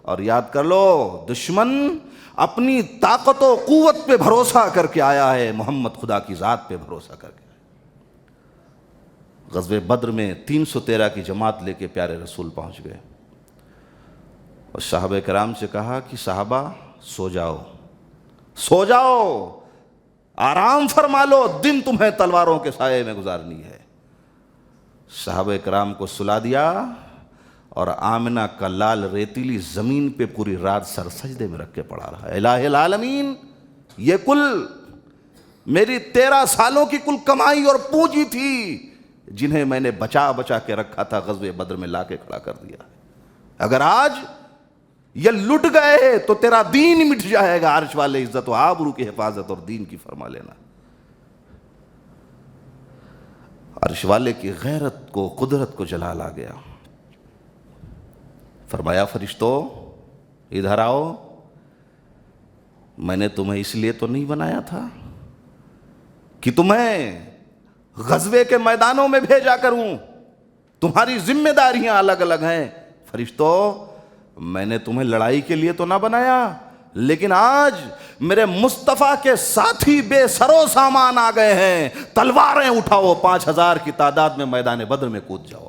اور یاد کر لو دشمن اپنی طاقت و قوت پہ بھروسہ کر کے آیا ہے، محمد خدا کی ذات پہ بھروسہ کر کے۔ غزوہ بدر میں 313 کی جماعت لے کے پیارے رسول پہنچ گئے، اور صحابہ کرام سے کہا کہ صحابہ سو جاؤ، سو جاؤ، آرام فرما لو، دن تمہیں تلواروں کے سائے میں گزارنی ہے۔ صحابہ کرام کو سلا دیا، اور آمنہ کا لال ریتیلی زمین پہ پوری رات سر سجدے میں رکھ کے پڑا رہا، الہ العالمین، یہ کل میری 13 سالوں کی کل کمائی اور پونجی تھی جنہیں میں نے بچا بچا کے رکھا تھا، غزوہ بدر میں لا کے کھڑا کر دیا۔ اگر آج یہ لٹ گئے تو تیرا دین مٹ جائے گا۔ عرش والے عزت و آبرو کی حفاظت اور دین کی فرما لینا۔ عرش والے کی غیرت کو، قدرت کو جلال آ گیا۔ فرمایا فرشتوں ادھر آؤ، میں نے تمہیں اس لیے تو نہیں بنایا تھا کہ تمہیں غزوے کے میدانوں میں بھیجا کروں، تمہاری ذمہ داریاں الگ الگ ہیں۔ فرشتوں میں نے تمہیں لڑائی کے لیے تو نہ بنایا، لیکن آج میرے مصطفیٰ کے ساتھی بے سرو سامان آ گئے ہیں، تلواریں اٹھاؤ، 5000 کی تعداد میں میدان بدر میں کود جاؤ،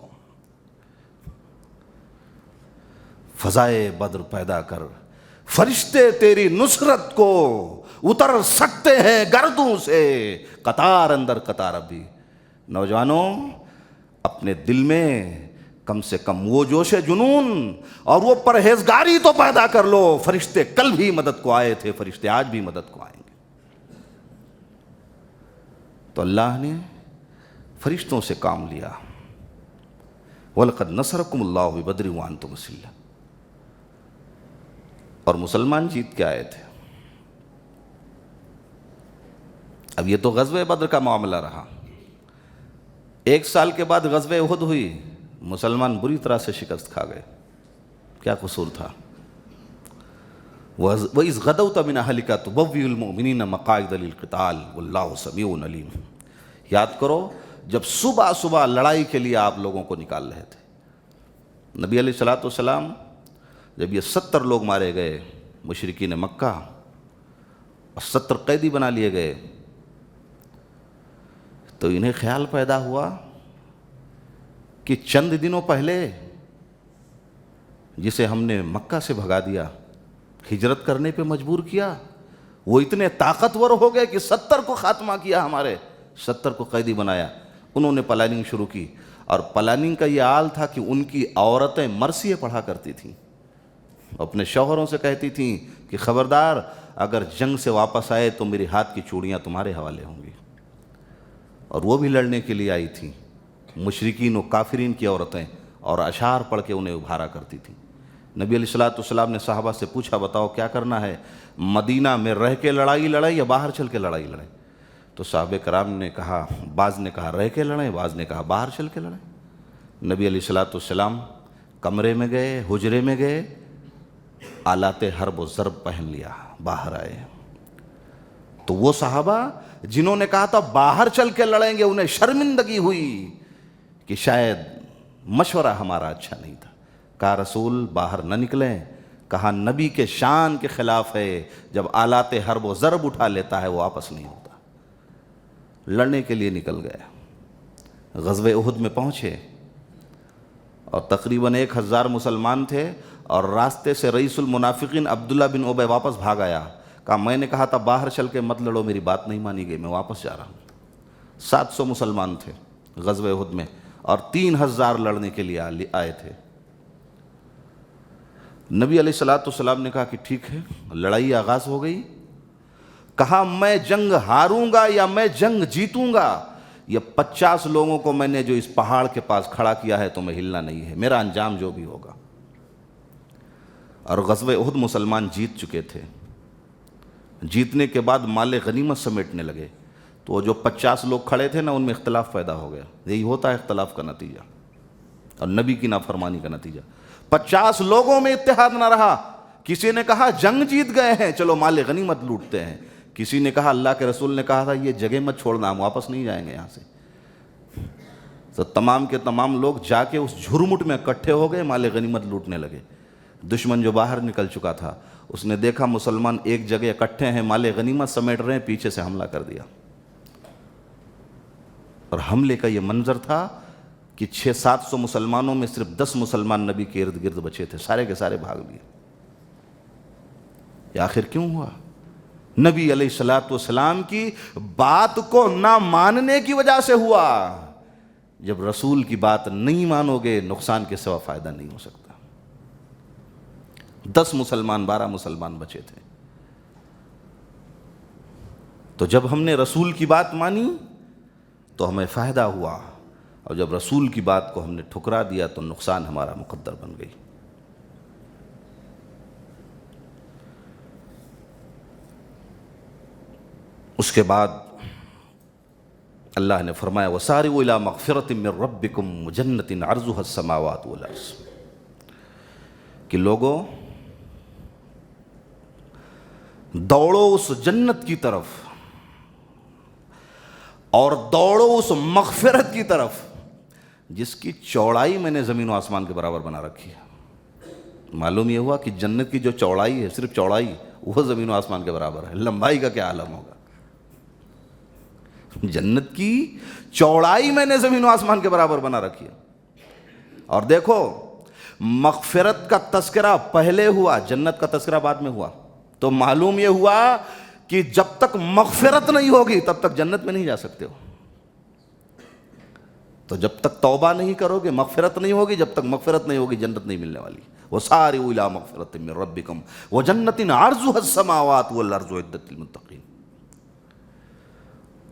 فضائے بدر پیدا کر، فرشتے تیری نصرت کو اتر سکتے ہیں گردوں سے، قطار اندر قطار۔ ابھی نوجوانوں اپنے دل میں کم سے کم وہ جوش جنون اور وہ پرہیزگاری تو پیدا کر لو، فرشتے کل بھی مدد کو آئے تھے، فرشتے آج بھی مدد کو آئیں گے۔ تو اللہ نے فرشتوں سے کام لیا، وَلَقَدْ نَصَرَكُمُ اللَّهُ بِبَدْرٍ وَأَنْتُمْ أَذِلَّةٌ، اور مسلمان جیت کے آئے تھے۔ اب یہ تو غزوہ بدر کا معاملہ رہا۔ 1 سال کے بعد غزوہ احد ہوئی، مسلمان بری طرح سے شکست کھا گئے۔ کیا قصور تھا؟ وَإِذْ غَدَوْتَ مِنْ أَهْلِكَ تُبَوِّئُ الْمُؤْمِنِينَ مَقَاعِدَ لِلْقِتَالِ وَاللَّهُ سَمِيعٌ عَلِيمٌ۔ یاد کرو جب صبح صبح لڑائی کے لیے آپ لوگوں کو نکال رہے تھے۔ نبی علیہ الصلوۃ والسلام جب یہ 70 لوگ مارے گئے مشرکین مکہ اور 70 قیدی بنا لیے گئے، تو انہیں خیال پیدا ہوا کہ چند دنوں پہلے جسے ہم نے مکہ سے بھگا دیا، ہجرت کرنے پہ مجبور کیا، وہ اتنے طاقتور ہو گئے کہ 70 کو خاتمہ کیا، ہمارے 70 کو قیدی بنایا۔ انہوں نے پلاننگ شروع کی، اور پلاننگ کا یہ حال تھا کہ ان کی عورتیں مرثیے پڑھا کرتی تھیں، اپنے شوہروں سے کہتی تھیں کہ خبردار اگر جنگ سے واپس آئے تو میرے ہاتھ کی چوڑیاں تمہارے حوالے ہوں گی، اور وہ بھی لڑنے کے لیے آئی تھیں، مشرکین و کافرین کی عورتیں، اور اشعار پڑھ کے انہیں ابھارا کرتی تھیں۔ نبی علیہ الصلوۃ والسلام نے صحابہ سے پوچھا بتاؤ کیا کرنا ہے، مدینہ میں رہ کے لڑائی لڑیں یا باہر چل کے لڑائی لڑیں؟ تو صحابہ کرام نے کہا، بعض نے کہا رہ کے لڑیں، بعض نے کہا باہر چل کے لڑیں۔ نبی علیہ الصلوۃ والسلام کمرے میں گئے، حجرے میں گئے، آلات حرب و ضرب پہن لیا، باہر آئے۔ تو وہ صحابہ جنہوں نے کہا تھا باہر چل کے لڑیں گے، انہیں شرمندگی ہوئی کہ شاید مشورہ ہمارا اچھا نہیں تھا۔ کہا رسول باہر نہ نکلیں، کہا نبی کے شان کے خلاف ہے، جب آلات حرب و ضرب اٹھا لیتا ہے وہ واپس نہیں ہوتا۔ لڑنے کے لیے نکل گئے، غزوہ احد میں پہنچے، اور تقریباً 1000 مسلمان تھے، اور راستے سے رئیس المنافقین عبداللہ بن ابی واپس بھاگ آیا۔ کہا میں نے کہا تھا باہر چل کے مت لڑو، میری بات نہیں مانی گئی، میں واپس جا رہا ہوں۔ 700 مسلمان تھے غزوہ احد میں، اور 3000 لڑنے کے لیے آئے تھے۔ نبی علیہ الصلوۃ والسلام نے کہا کہ ٹھیک ہے، لڑائی آغاز ہو گئی۔ کہا میں جنگ ہاروں گا یا میں جنگ جیتوں گا، یہ 50 لوگوں کو میں نے جو اس پہاڑ کے پاس کھڑا کیا ہے تو میں ہلنا نہیں ہے، میرا انجام جو بھی ہوگا۔ اور غزوہ احد مسلمان جیت چکے تھے۔ جیتنے کے بعد مال غنیمت سمیٹنے لگے، تو وہ جو 50 لوگ کھڑے تھے نا، ان میں اختلاف پیدا ہو گیا۔ یہی ہوتا ہے اختلاف کا نتیجہ، اور نبی کی نافرمانی کا نتیجہ۔ 50 لوگوں میں اتحاد نہ رہا۔ کسی نے کہا جنگ جیت گئے ہیں، چلو مال غنیمت لوٹتے ہیں۔ کسی نے کہا اللہ کے رسول نے کہا تھا یہ جگہ مت چھوڑنا، ہم واپس نہیں جائیں گے یہاں سے۔ تو تمام کے تمام لوگ جا کے اس جھرمٹ میں اکٹھے ہو گئے، مال غنیمت لوٹنے لگے۔ دشمن جو باہر نکل چکا تھا، اس نے دیکھا مسلمان ایک جگہ اکٹھے ہیں، مال غنیمت سمیٹ رہے ہیں، پیچھے سے حملہ کر دیا۔ اور حملے کا یہ منظر تھا کہ 600-700 مسلمانوں میں صرف 10 مسلمان نبی کے ارد گرد بچے تھے، سارے کے سارے بھاگ لیے۔ یہ آخر کیوں ہوا؟ نبی علیہ الصلوۃ والسلام کی بات کو نہ ماننے کی وجہ سے ہوا۔ جب رسول کی بات نہیں مانو گے، نقصان کے سوا فائدہ نہیں ہو سکتا۔ 10 مسلمان 12 مسلمان بچے تھے۔ تو جب ہم نے رسول کی بات مانی تو ہمیں فائدہ ہوا، اور جب رسول کی بات کو ہم نے ٹھکرا دیا تو نقصان ہمارا مقدر بن گئی۔ اس کے بعد اللہ نے فرمایا وَسَارِعُوا إِلَىٰ مَغْفِرَةٍ مِّن رَبِّكُمْ وَجَنَّةٍ عَرْضُهَا السَّمَاوَاتُ وَالْأَرْضُ، کہ لوگوں دوڑو اس جنت کی طرف، اور دوڑو اس مغفرت کی طرف جس کی چوڑائی میں نے زمین و آسمان کے برابر بنا رکھی ہے۔ معلوم یہ ہوا کہ جنت کی جو چوڑائی ہے، صرف چوڑائی، وہ زمین و آسمان کے برابر ہے، لمبائی کا کیا عالم ہوگا۔ جنت کی چوڑائی میں نے زمین و آسمان کے برابر بنا رکھی ہے۔ اور دیکھو، مغفرت کا تذکرہ پہلے ہوا، جنت کا تذکرہ بعد میں ہوا، تو معلوم یہ ہوا کہ جب تک مغفرت نہیں ہوگی تب تک جنت میں نہیں جا سکتے ہو۔ تو جب تک توبہ نہیں کرو گے مغفرت نہیں ہوگی، جب تک مغفرت نہیں ہوگی جنت نہیں ملنے والی۔ وَسَارِعُوا إِلَىٰ مَغْفِرَةٍ مِّن رَبِّكُمْ وَجَنَّةٍ عَرْضُهَا السَّمَاوَاتُ وَالْأَرْضُ أُعِدَّتْ لِلْمُتَّقِينَ۔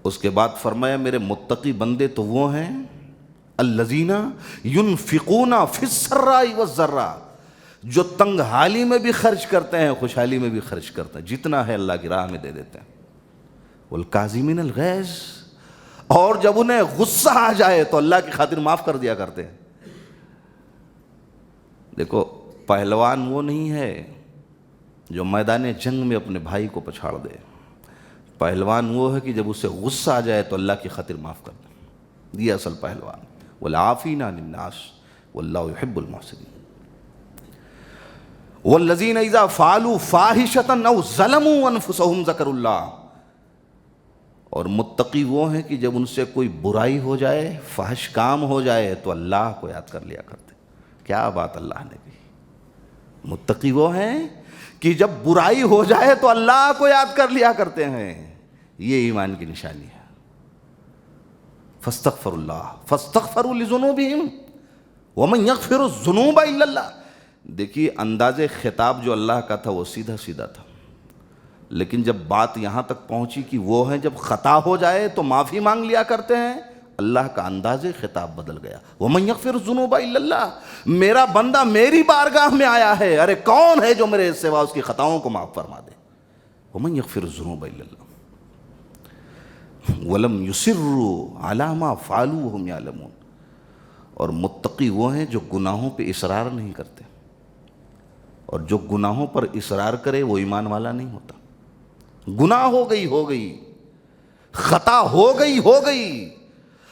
اس کے بعد فرمایا میرے متقی بندے تو وہ ہیں الذین ينفقون فی السراء والضراء، جو تنگ حالی میں بھی خرچ کرتے ہیں، خوشحالی میں بھی خرچ کرتے ہیں، جتنا ہے اللہ کی راہ میں دے دیتے ہیں۔ والکاظمین الغیظ، اور جب انہیں غصہ آ جائے تو اللہ کی خاطر معاف کر دیا کرتے ہیں۔ دیکھو، پہلوان وہ نہیں ہے جو میدان جنگ میں اپنے بھائی کو پچھاڑ دے، پہلوان وہ ہے کہ جب اسے غصہ آ جائے تو اللہ کی خاطر معاف کر دے۔ یہ اصل پہلوان. والعافین عن الناس واللہ یحب المحسنین. والذین اذا فعلوا فاحشۃ او ظلموا انفسهم ذکروا اللہ. اور متقی وہ ہیں کہ جب ان سے کوئی برائی ہو جائے، فحش کام ہو جائے تو اللہ کو یاد کر لیا کرتے. کیا بات اللہ نے کہی. متقی وہ ہیں کہ جب برائی ہو جائے تو اللہ کو یاد کر لیا کرتے ہیں. یہ ایمان کی نشانی ہے. فاستغفروا اللہ فاستغفروا لذنوبہم ومن یغفر الذنوب الا اللہ. دیکھیے انداز خطاب جو اللہ کا تھا وہ سیدھا سیدھا تھا، لیکن جب بات یہاں تک پہنچی کہ وہ ہیں جب خطا ہو جائے تو معافی مانگ لیا کرتے ہیں، اللہ کا انداز خطاب بدل گیا. وَمَن يَغْفِرُ الذُّنُوبَ إِلَّا اللَّهُ. میرا بندہ میری بارگاہ میں آیا ہے، ارے کون ہے جو میرے سوا اس کی خطاؤں کو معاف فرما دے. وَمَن يَغْفِرُ الذُّنُوبَ إِلَّا اللَّهُ وَلَمْ يُصِرُّوا عَلَى مَا فَعَلُوا وَهُمْ يَعْلَمُونَ. اور متقی وہ ہیں جو گناہوں پہ اصرار نہیں کرتے، اور جو گناہوں پر اصرار کرے وہ ایمان والا نہیں ہوتا. گناہ ہو گئی، خطا ہو گئی،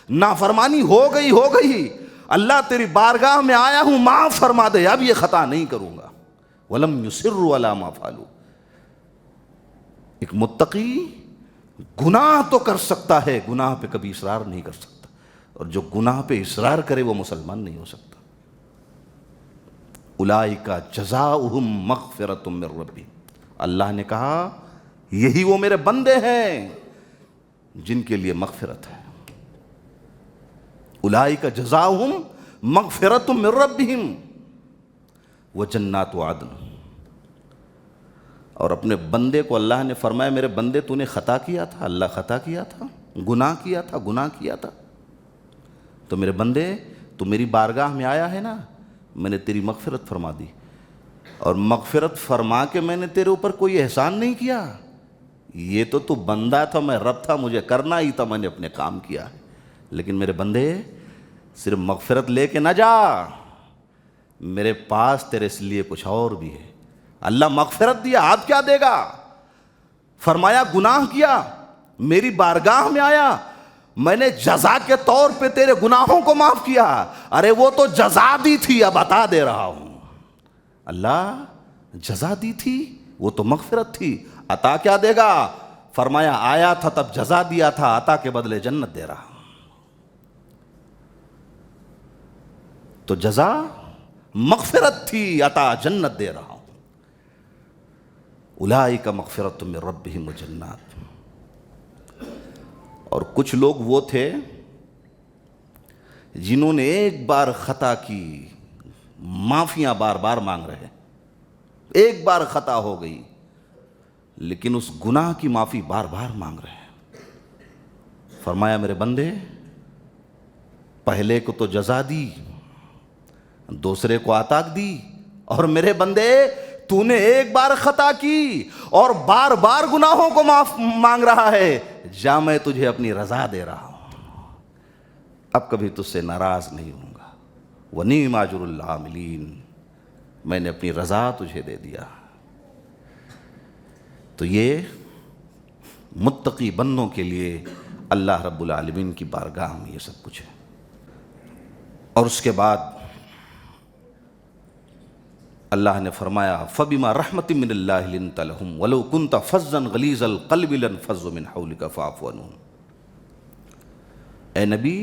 نافرمانی ہو گئی، اللہ تیری بارگاہ میں آیا ہوں معاف فرما دے، اب یہ خطا نہیں کروں گا. وَلَمْ يُصِرُّوا عَلَى مَا فَعَلُوا. ایک متقی گناہ تو کر سکتا ہے، گناہ پہ کبھی اصرار نہیں کر سکتا، اور جو گناہ پہ اصرار کرے وہ مسلمان نہیں ہو سکتا. اولئک جزاؤہم مغفرۃ من ربہم. اللہ نے کہا یہی وہ میرے بندے ہیں جن کے لیے مغفرت ہے. اولئک جزاؤہم مغفرۃ من ربہم وجنات عدن. اور اپنے بندے کو اللہ نے فرمایا میرے بندے تو نے خطا کیا تھا، اللہ خطا کیا تھا، گناہ کیا تھا، تو میرے بندے تو میری بارگاہ میں آیا ہے نا، میں نے تیری مغفرت فرما دی. اور مغفرت فرما کے میں نے تیرے اوپر کوئی احسان نہیں کیا. یہ تو بندہ تھا، میں رب تھا، مجھے کرنا ہی تھا، میں نے اپنے کام کیا. لیکن میرے بندے صرف مغفرت لے کے نہ جا، میرے پاس تیرے اس لیے کچھ اور بھی ہے. اللہ مغفرت دیا، آپ کیا دے گا؟ فرمایا گناہ کیا، میری بارگاہ میں آیا، میں نے جزا کے طور پہ تیرے گناہوں کو معاف کیا. ارے وہ تو جزا دی تھی، اب عطا دے رہا ہوں. اللہ جزا دی تھی، وہ تو مغفرت تھی، عطا کیا دے گا؟ فرمایا آیا تھا تب جزا دیا تھا، عطا کے بدلے جنت دے رہا ہوں. تو جزا مغفرت تھی، عطا جنت دے رہا ہوں. اولئک مغفرۃ من ربہم وجنات. اور کچھ لوگ وہ تھے جنہوں نے ایک بار خطا کی، معافیاں بار بار مانگ رہے. ایک بار خطا ہو گئی لیکن اس گناہ کی معافی بار بار مانگ رہے ہیں. فرمایا میرے بندے پہلے کو تو جزا دی، دوسرے کو عطا دی، اور میرے بندے تو نے ایک بار خطا کی اور بار بار گناہوں کو معاف مانگ رہا ہے، جا میں تجھے اپنی رضا دے رہا ہوں، اب کبھی تجھ سے ناراض نہیں ہوں گا. وَنِعْمَ أَجْرُ الْعَامِلِينَ. میں نے اپنی رضا تجھے دے دیا. تو یہ متقی بندوں کے لیے اللہ رب العالمین کی بارگاہ میں یہ سب کچھ ہے. اور اس کے بعد اللہ نے فرمایا فَبِمَا رَحْمَةٍ مِّنَ اللَّهِ لِنْتَ لَهُمْ وَلَوْ كُنْتَ فَظًّا غَلِيظَ الْقَلْبِ لَانفَضُّوا مِنْ حَوْلِكَ فَاعْفُ عَنْهُمْ. اے نبی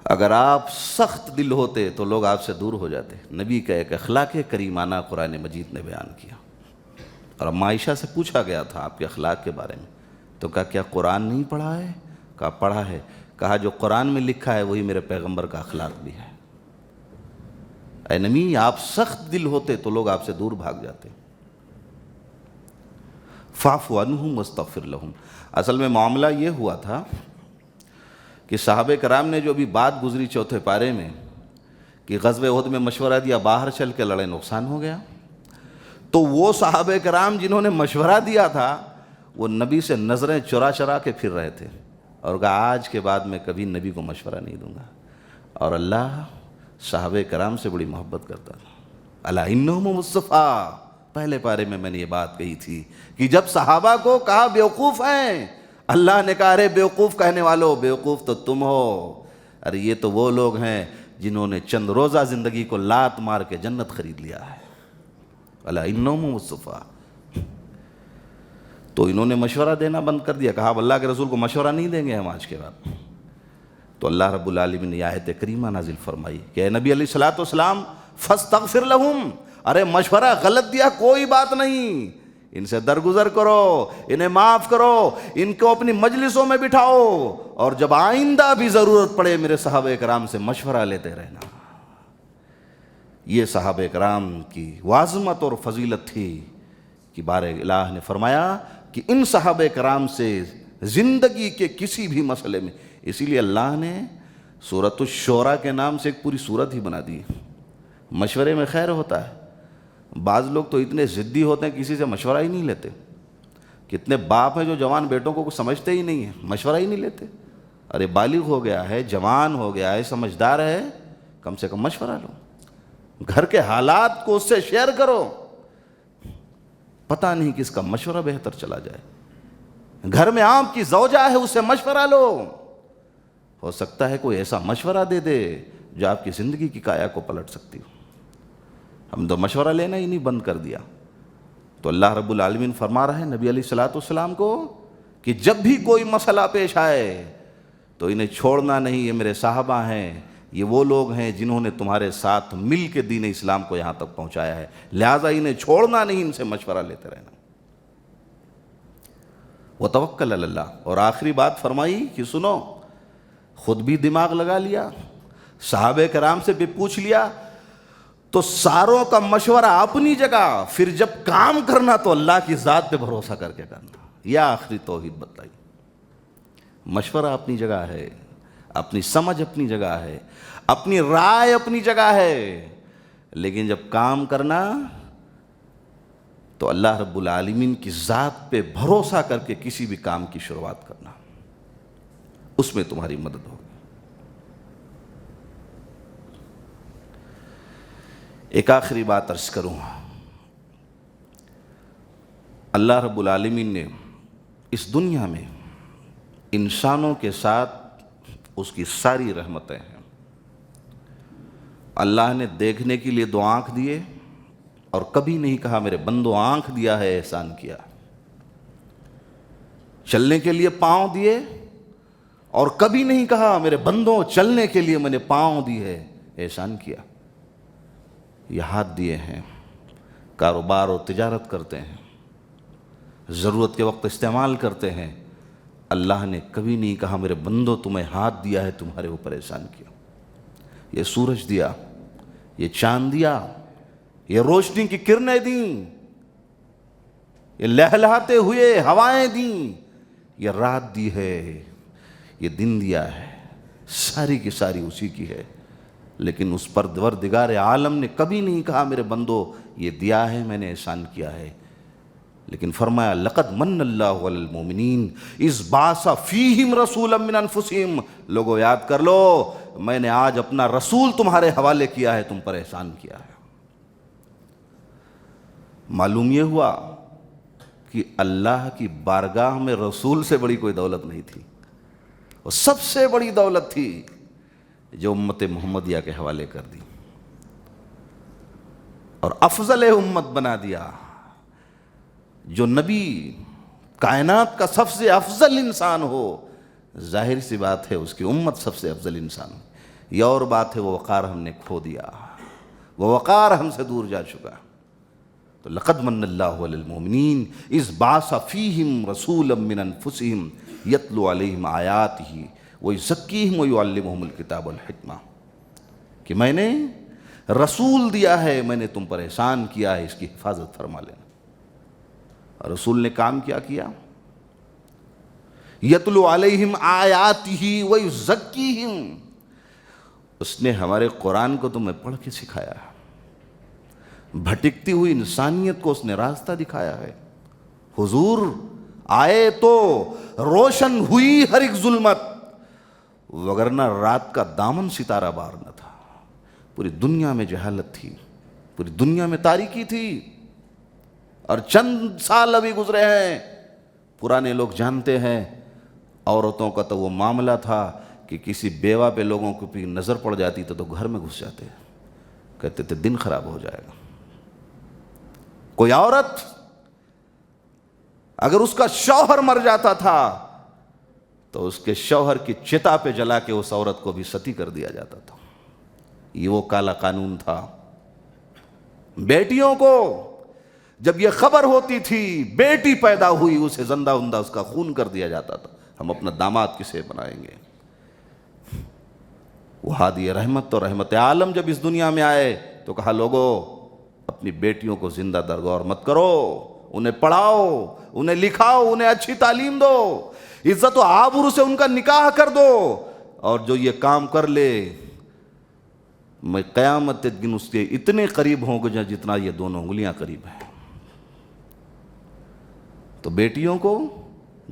اگر آپ سخت دل ہوتے تو لوگ آپ سے دور ہو جاتے. نبی کا ایک اخلاق کریمانہ قرآن مجید نے بیان کیا. اور اب عائشہ سے پوچھا گیا تھا آپ کے اخلاق کے بارے میں، تو کہا کیا قرآن نہیں پڑھا ہے؟ کہا پڑھا ہے. کہا جو قرآن میں لکھا ہے وہی میرے پیغمبر کا اخلاق بھی ہے. اے نبی آپ سخت دل ہوتے تو لوگ آپ سے دور بھاگ جاتے. فاعف عنہم واستغفر لہم. اصل میں معاملہ یہ ہوا تھا کہ صحابہ کرام نے جو ابھی بات گزری چوتھے پارے میں کہ غزوہ احد میں مشورہ دیا باہر چل کے لڑے نقصان ہو گیا، تو وہ صحابہ کرام جنہوں نے مشورہ دیا تھا وہ نبی سے نظریں چرا چرا کے پھر رہے تھے اور کہا آج کے بعد میں کبھی نبی کو مشورہ نہیں دوں گا. اور اللہ صحابہ کرام سے بڑی محبت کرتا تھا. الا انہم مصطفیٰ. پہلے پارے میں نے یہ بات کہی تھی کہ جب صحابہ کو کہا بیوقوف ہیں، اللہ نے کہا ارے بیوقوف کہنے والو، بیوقوف تو تم ہو، ارے یہ تو وہ لوگ ہیں جنہوں نے چند روزہ زندگی کو لات مار کے جنت خرید لیا ہے۔ الا انہم هم الصفا۔ تو انہوں نے مشورہ دینا بند کر دیا، کہا اب اللہ کے رسول کو مشورہ نہیں دیں گے ہم آج کے بعد۔ تو اللہ رب العالمین نے آیت کریمہ نازل فرمائی کہ اے نبی علیہ الصلوۃ والسلام فاستغفر لہم، ارے مشورہ غلط دیا کوئی بات نہیں، ان سے درگزر کرو، انہیں معاف کرو، ان کو اپنی مجلسوں میں بٹھاؤ، اور جب آئندہ بھی ضرورت پڑے میرے صحابہ کرام سے مشورہ لیتے رہنا۔ یہ صحابہ کرام کی وعظمت اور فضیلت تھی کہ بار الہ نے فرمایا کہ ان صحابہ کرام سے زندگی کے کسی بھی مسئلے میں، اسی لیے اللہ نے سورۃ الشورى کے نام سے ایک پوری سورت ہی بنا دی۔ مشورے میں خیر ہوتا ہے۔ بعض لوگ تو اتنے ضدی ہوتے ہیں کسی سے مشورہ ہی نہیں لیتے۔ کتنے باپ ہیں جو جوان بیٹوں کو کچھ سمجھتے ہی نہیں ہیں، مشورہ ہی نہیں لیتے۔ ارے بالغ ہو گیا ہے، جوان ہو گیا ہے، سمجھدار ہے، کم سے کم مشورہ لو، گھر کے حالات کو اس سے شیئر کرو۔ پتہ نہیں کس کا مشورہ بہتر چلا جائے۔ گھر میں آپ کی زوجہ ہے، اس سے مشورہ لو، ہو سکتا ہے کوئی ایسا مشورہ دے دے جو آپ کی زندگی کی کایا کو پلٹ سکتی ہو۔ ہم تو مشورہ لینا ہی نہیں بند کر دیا۔ تو اللہ رب العالمین فرما رہے ہیں نبی علیہ الصلوۃ والسلام کو کہ جب بھی کوئی مسئلہ پیش آئے تو انہیں چھوڑنا نہیں، یہ میرے صحابہ ہیں، یہ وہ لوگ ہیں جنہوں نے تمہارے ساتھ مل کے دین اسلام کو یہاں تک پہنچایا ہے، لہٰذا انہیں چھوڑنا نہیں، ان سے مشورہ لیتے رہنا۔ وتوکل علی اللہ، اور آخری بات فرمائی کہ سنو، خود بھی دماغ لگا لیا، صحابہ کرام سے بھی پوچھ لیا، تو ساروں کا مشورہ اپنی جگہ، پھر جب کام کرنا تو اللہ کی ذات پہ بھروسہ کر کے کرنا۔ یہ آخری توحید بتائی۔ مشورہ اپنی جگہ ہے، اپنی سمجھ اپنی جگہ ہے، اپنی رائے اپنی جگہ ہے، لیکن جب کام کرنا تو اللہ رب العالمین کی ذات پہ بھروسہ کر کے کسی بھی کام کی شروعات کرنا، اس میں تمہاری مدد ہوگی۔ ایک آخری بات عرض کروں، اللہ رب العالمین نے اس دنیا میں انسانوں کے ساتھ اس کی ساری رحمتیں ہیں۔ اللہ نے دیکھنے کے لیے 2 آنکھ دیے اور کبھی نہیں کہا میرے بندو آنکھ دیا ہے احسان کیا، چلنے کے لیے پاؤں دیے اور کبھی نہیں کہا میرے بندوں چلنے کے لیے میں نے پاؤں دی ہے احسان کیا، یہ ہاتھ دیے ہیں، کاروبار اور تجارت کرتے ہیں، ضرورت کے وقت استعمال کرتے ہیں، اللہ نے کبھی نہیں کہا میرے بندوں تمہیں ہاتھ دیا ہے تمہارے اوپر احسان کیا، یہ سورج دیا، یہ چاند دیا، یہ روشنی کی کرنیں دیں، یہ لہلہاتے ہوئے ہوائیں دیں، یہ رات دی ہے، یہ دن دیا ہے، ساری کی ساری اسی کی ہے، لیکن اس پروردگار عالم نے کبھی نہیں کہا میرے بندو یہ دیا ہے میں نے احسان کیا ہے، لیکن فرمایا لقد من اللہ علی المومنین اذ بعث فیہم رسولا من انفسہم، لوگو یاد کر لو میں نے آج اپنا رسول تمہارے حوالے کیا ہے، تم پر احسان کیا ہے۔ معلوم یہ ہوا کہ اللہ کی بارگاہ میں رسول سے بڑی کوئی دولت نہیں تھی، وہ سب سے بڑی دولت تھی جو امت محمدیہ کے حوالے کر دی اور افضل امت بنا دیا۔ جو نبی کائنات کا سب سے افضل انسان ہو، ظاہر سی بات ہے اس کی امت سب سے افضل انسان ہو، یہ اور بات ہے وہ وقار ہم نے کھو دیا، وہ وقار ہم سے دور جا چکا۔ تو لقد من اللہ علی المومنین اذ بعث فیہم رسولا من انفسہم یتلو علیہم آیاتہ ویزکیہم ویعلمہم الکتاب والحکمہ، کہ میں نے رسول دیا ہے، میں نے تم پر احسان کیا ہے، اس کی حفاظت فرما لینا۔ اور رسول نے کام کیا کیا؟ یتلو علیہم آیاتہ ویزکیہم، اس نے ہمارے قرآن کو تمہیں پڑھ کے سکھایا ہے، بھٹکتی ہوئی انسانیت کو اس نے راستہ دکھایا ہے۔ حضور آئے تو روشن ہوئی ہر ایک ظلمت، وگرنہ رات کا دامن ستارہ بار نہ تھا، پوری دنیا میں جہالت تھی، پوری دنیا میں تاریکی تھی، اور چند سال ابھی گزرے ہیں، پرانے لوگ جانتے ہیں عورتوں کا تو وہ معاملہ تھا کہ کسی بیوہ پہ لوگوں کو بھی نظر پڑ جاتی تو گھر میں گھس جاتے، کہتے تھے دن خراب ہو جائے گا۔ کوئی عورت اگر اس کا شوہر مر جاتا تھا تو اس کے شوہر کی چتا پہ جلا کے اس عورت کو بھی ستی کر دیا جاتا تھا۔ یہ وہ کالا قانون تھا۔ بیٹیوں کو جب یہ خبر ہوتی تھی بیٹی پیدا ہوئی، اسے زندہ اندہ اس کا خون کر دیا جاتا تھا، ہم اپنا داماد کسے بنائیں گے۔ وہ ہادی رحمت اور رحمت عالم جب اس دنیا میں آئے تو کہا لوگو اپنی بیٹیوں کو زندہ درگور مت کرو، انہیں پڑھاؤ، انہیں لکھاؤ، انہیں اچھی تعلیم دو، عزت و آبرو سے ان کا نکاح کر دو، اور جو یہ کام کر لے میں قیامت دن اس کے اتنے قریب ہوں گے جتنا یہ دونوں انگلیاں قریب ہیں۔ تو بیٹیوں کو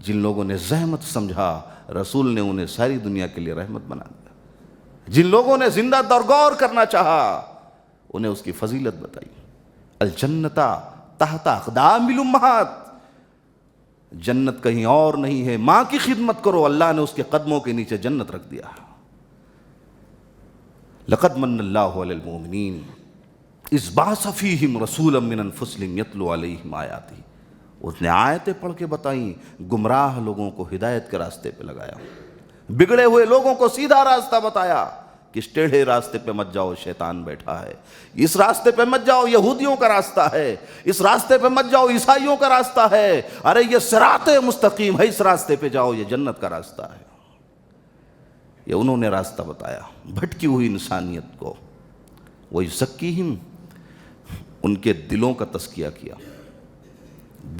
جن لوگوں نے زحمت سمجھا، رسول نے انہیں ساری دنیا کے لیے رحمت بنا دیا۔ جن لوگوں نے زندہ درگور کرنا چاہا انہیں اس کی فضیلت بتائی۔ الجنت تحت اقدام الامہات، جنت کہیں اور نہیں ہے، ماں کی خدمت کرو، اللہ نے اس کے قدموں کے نیچے جنت رکھ دیا۔ لقد من اللہ علی المؤمنین اذ بعث فیہم رسولا من انفسہم یتلو علیہم آیاتہ، اس نے آیتیں پڑھ کے بتائیں، گمراہ لوگوں کو ہدایت کے راستے پہ لگایا، بگڑے ہوئے لوگوں کو سیدھا راستہ بتایا کہ اس ٹیڑھے راستے پہ مت جاؤ، شیطان بیٹھا ہے، اس راستے پہ مت جاؤ، یہودیوں کا راستہ ہے، اس راستے پہ مت جاؤ، عیسائیوں کا راستہ ہے، ارے یہ صراط مستقیم ہے، اس راستے پہ جاؤ، یہ جنت کا راستہ ہے۔ یہ انہوں نے راستہ بتایا بھٹکی ہوئی انسانیت کو۔ وَيُزَكِّيهِمْ، ان کے دلوں کا تزکیہ کیا،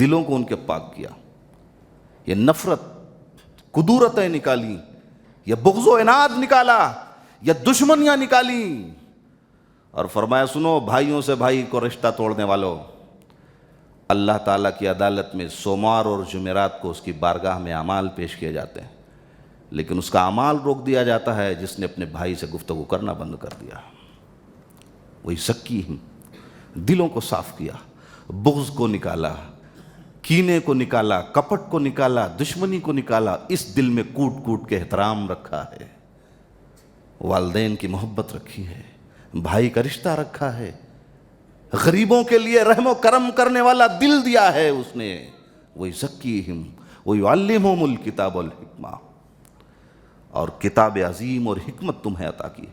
دلوں کو ان کے پاک کیا، یہ نفرت کدورتیں نکالی، یہ بغض و عناد نکالا، یہ دشمنیاں نکالی، اور فرمایا سنو بھائیوں سے بھائی کو رشتہ توڑنے والوں، اللہ تعالیٰ کی عدالت میں سوموار اور جمعرات کو اس کی بارگاہ میں اعمال پیش کیے جاتے ہیں، لیکن اس کا اعمال روک دیا جاتا ہے جس نے اپنے بھائی سے گفتگو کرنا بند کر دیا۔ وہی سکی دلوں کو صاف کیا، بغض کو نکالا، کینے کو نکالا، کپٹ کو نکالا، دشمنی کو نکالا، اس دل میں کوٹ کوٹ کے احترام رکھا ہے، والدین کی محبت رکھی ہے، بھائی کا رشتہ رکھا ہے، غریبوں کے لیے رحم و کرم کرنے والا دل دیا ہے اس نے۔ وَيُزَكِّيهِمْ وَيُعَلِّمُهُمُ الْكِتَابَ وَالْحِکْمَةَ، اور کتاب عظیم اور حکمت تمہیں عطا کی۔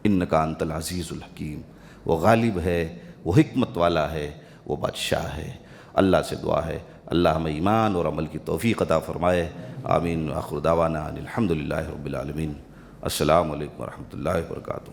اِنَّكَ أَنْتَ الْعَزِيزُ الْحَكِيمُ، وہ غالب ہے، وہ حکمت والا ہے، وہ بادشاہ ہے۔ اللہ سے دعا ہے اللہ ہمیں ایمان اور عمل کی توفیق عطا فرمائے، آمین۔ آخر دعوانا ان الحمد للہ رب العالمین۔ السلام علیکم ورحمۃ اللہ وبرکاتہ۔